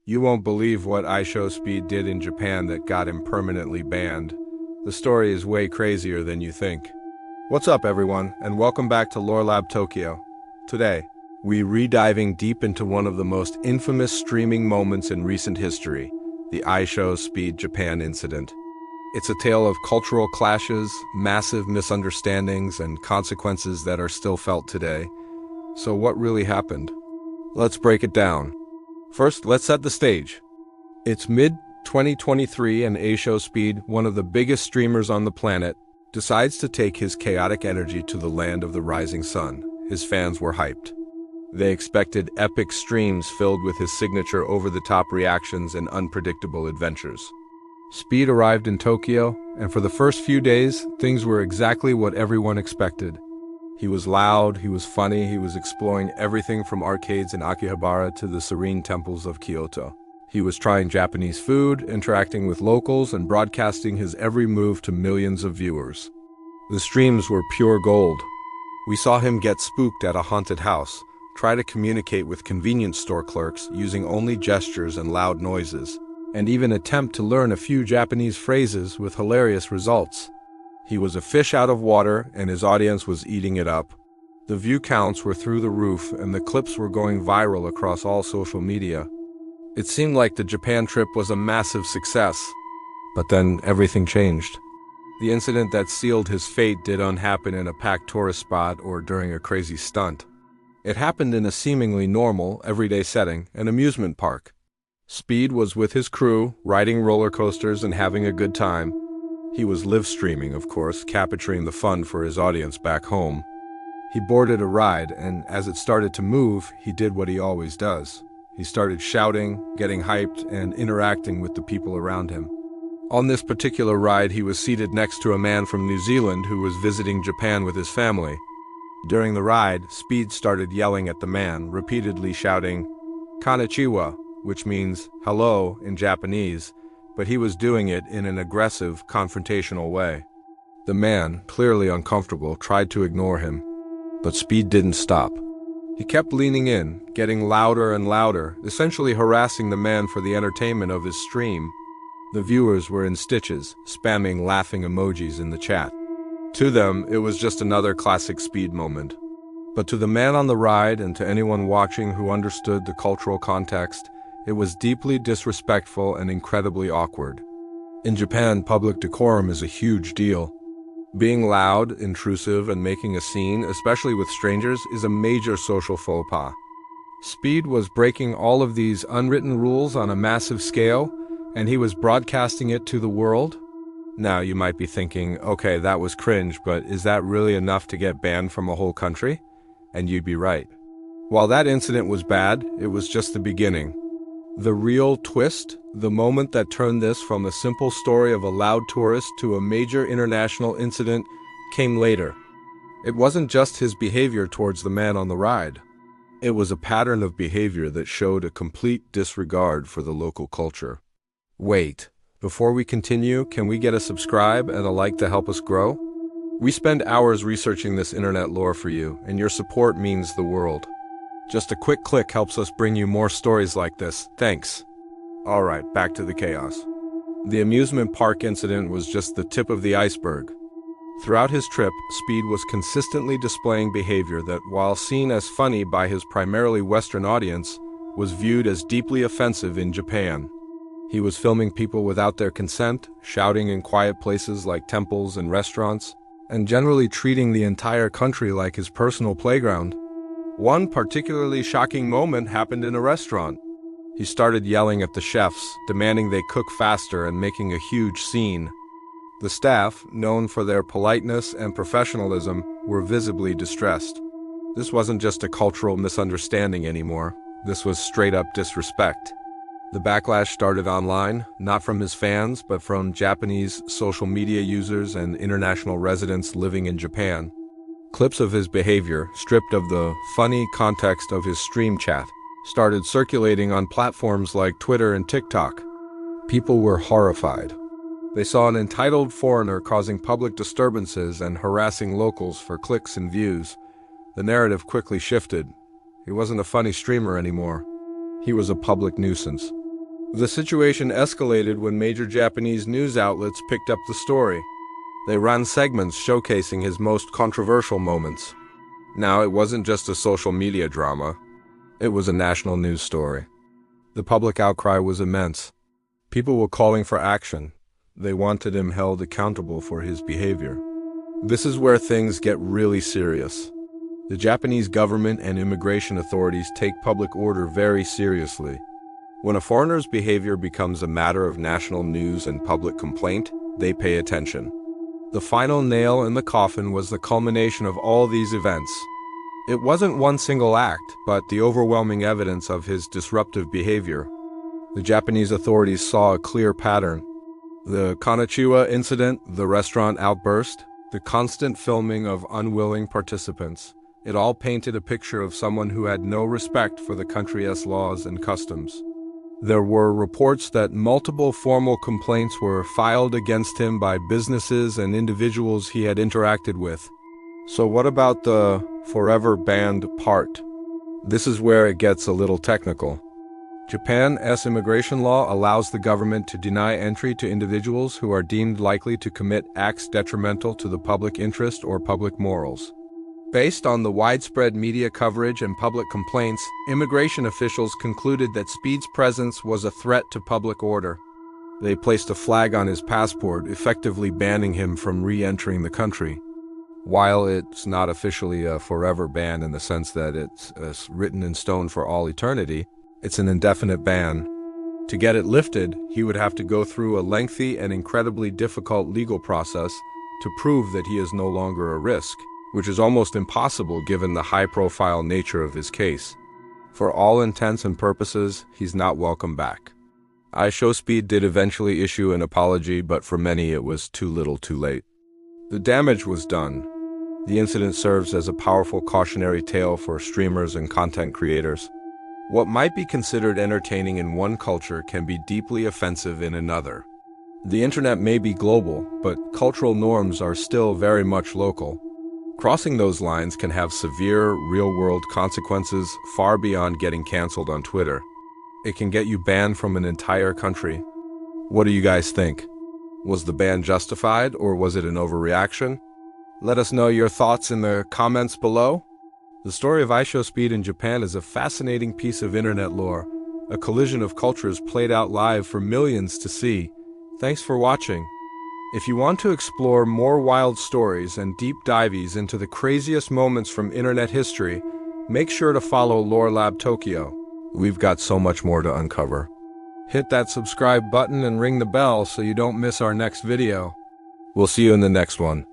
You won't believe what IShowSpeed did in Japan that got him permanently banned. The story is way crazier than you think. What's up, everyone, and welcome back to Lore Lab Tokyo. Today, we're re-diving deep into one of the most infamous streaming moments in recent history, the IShowSpeed Japan incident. It's a tale of cultural clashes, massive misunderstandings, and consequences that are still felt today. So what really happened? Let's break it down. First, let's set the stage. It's mid-2023 and IShowSpeed, one of the biggest streamers on the planet, decides to take his chaotic energy to the land of the rising sun. His fans were hyped. They expected epic streams filled with his signature over-the-top reactions and unpredictable adventures. Speed arrived in Tokyo, and for the first few days, things were exactly what everyone expected. He was loud, he was funny, he was exploring everything from arcades in Akihabara to the serene temples of Kyoto. He was trying Japanese food, interacting with locals, and broadcasting his every move to millions of viewers. The streams were pure gold. We saw him get spooked at a haunted house, try to communicate with convenience store clerks using only gestures and loud noises, and even attempt to learn a few Japanese phrases with hilarious results. He was a fish out of water, and his audience was eating it up. The view counts were through the roof, and the clips were going viral across all social media. It seemed like the Japan trip was a massive success. But then everything changed. The incident that sealed his fate didn't happen in a packed tourist spot or during a crazy stunt. It happened in a seemingly normal, everyday setting, an amusement park. Speed was with his crew, riding roller coasters and having a good time. He was live streaming, of course, capturing the fun for his audience back home. He boarded a ride, and as it started to move, he did what he always does. He started shouting, getting hyped, and interacting with the people around him. On this particular ride, he was seated next to a man from New Zealand who was visiting Japan with his family. During the ride, Speed started yelling at the man, repeatedly shouting, "Konnichiwa," which means hello in Japanese, but he was doing it in an aggressive, confrontational way. The man, clearly uncomfortable, tried to ignore him, but Speed didn't stop. He kept leaning in, getting louder and louder, essentially harassing the man for the entertainment of his stream. The viewers were in stitches, spamming laughing emojis in the chat. To them, it was just another classic Speed moment. But to the man on the ride and to anyone watching who understood the cultural context, it was deeply disrespectful and incredibly awkward. In Japan, public decorum is a huge deal. Being loud, intrusive, and making a scene, especially with strangers, is a major social faux pas. Speed was breaking all of these unwritten rules on a massive scale, and he was broadcasting it to the world. Now, you might be thinking, okay, that was cringe, but is that really enough to get banned from a whole country? And you'd be right. While that incident was bad, it was just the beginning. The real twist, the moment that turned this from a simple story of a loud tourist to a major international incident, came later. It wasn't just his behavior towards the man on the ride. It was a pattern of behavior that showed a complete disregard for the local culture. Wait, before we continue, can we get a subscribe and a like to help us grow? We spend hours researching this internet lore for you, and your support means the world. Just a quick click helps us bring you more stories like this. Thanks. Alright, back to the chaos. The amusement park incident was just the tip of the iceberg. Throughout his trip, Speed was consistently displaying behavior that, while seen as funny by his primarily Western audience, was viewed as deeply offensive in Japan. He was filming people without their consent, shouting in quiet places like temples and restaurants, and generally treating the entire country like his personal playground. One particularly shocking moment happened in a restaurant. He started yelling at the chefs, demanding they cook faster and making a huge scene. The staff, known for their politeness and professionalism, were visibly distressed. This wasn't just a cultural misunderstanding anymore. This was straight-up disrespect. The backlash started online, not from his fans, but from Japanese social media users and international residents living in Japan. Clips of his behavior, stripped of the funny context of his stream chat, started circulating on platforms like Twitter and TikTok. People were horrified. They saw an entitled foreigner causing public disturbances and harassing locals for clicks and views. The narrative quickly shifted. He wasn't a funny streamer anymore. He was a public nuisance. The situation escalated when major Japanese news outlets picked up the story. They ran segments showcasing his most controversial moments. Now, it wasn't just a social media drama. It was a national news story. The public outcry was immense. People were calling for action. They wanted him held accountable for his behavior. This is where things get really serious. The Japanese government and immigration authorities take public order very seriously. When a foreigner's behavior becomes a matter of national news and public complaint, they pay attention. The final nail in the coffin was the culmination of all these events. It wasn't one single act, but the overwhelming evidence of his disruptive behavior. The Japanese authorities saw a clear pattern. The Konichiwa incident, the restaurant outburst, the constant filming of unwilling participants. It all painted a picture of someone who had no respect for the country's laws and customs. There were reports that multiple formal complaints were filed against him by businesses and individuals he had interacted with. So what about the forever banned part? This is where it gets a little technical. Japan's immigration law allows the government to deny entry to individuals who are deemed likely to commit acts detrimental to the public interest or public morals. Based on the widespread media coverage and public complaints, immigration officials concluded that Speed's presence was a threat to public order. They placed a flag on his passport, effectively banning him from re-entering the country. While it's not officially a forever ban in the sense that it's written in stone for all eternity, it's an indefinite ban. To get it lifted, he would have to go through a lengthy and incredibly difficult legal process to prove that he is no longer a risk, which is almost impossible given the high-profile nature of his case. For all intents and purposes, he's not welcome back. IShowSpeed did eventually issue an apology, but for many it was too little too late. The damage was done. The incident serves as a powerful cautionary tale for streamers and content creators. What might be considered entertaining in one culture can be deeply offensive in another. The internet may be global, but cultural norms are still very much local. Crossing those lines can have severe, real-world consequences far beyond getting canceled on Twitter. It can get you banned from an entire country. What do you guys think? Was the ban justified, or was it an overreaction? Let us know your thoughts in the comments below. The story of IShowSpeed in Japan is a fascinating piece of internet lore, a collision of cultures played out live for millions to see. Thanks for watching. If you want to explore more wild stories and deep dives into the craziest moments from internet history, make sure to follow Lore Lab Tokyo. We've got so much more to uncover. Hit that subscribe button and ring the bell so you don't miss our next video. We'll see you in the next one.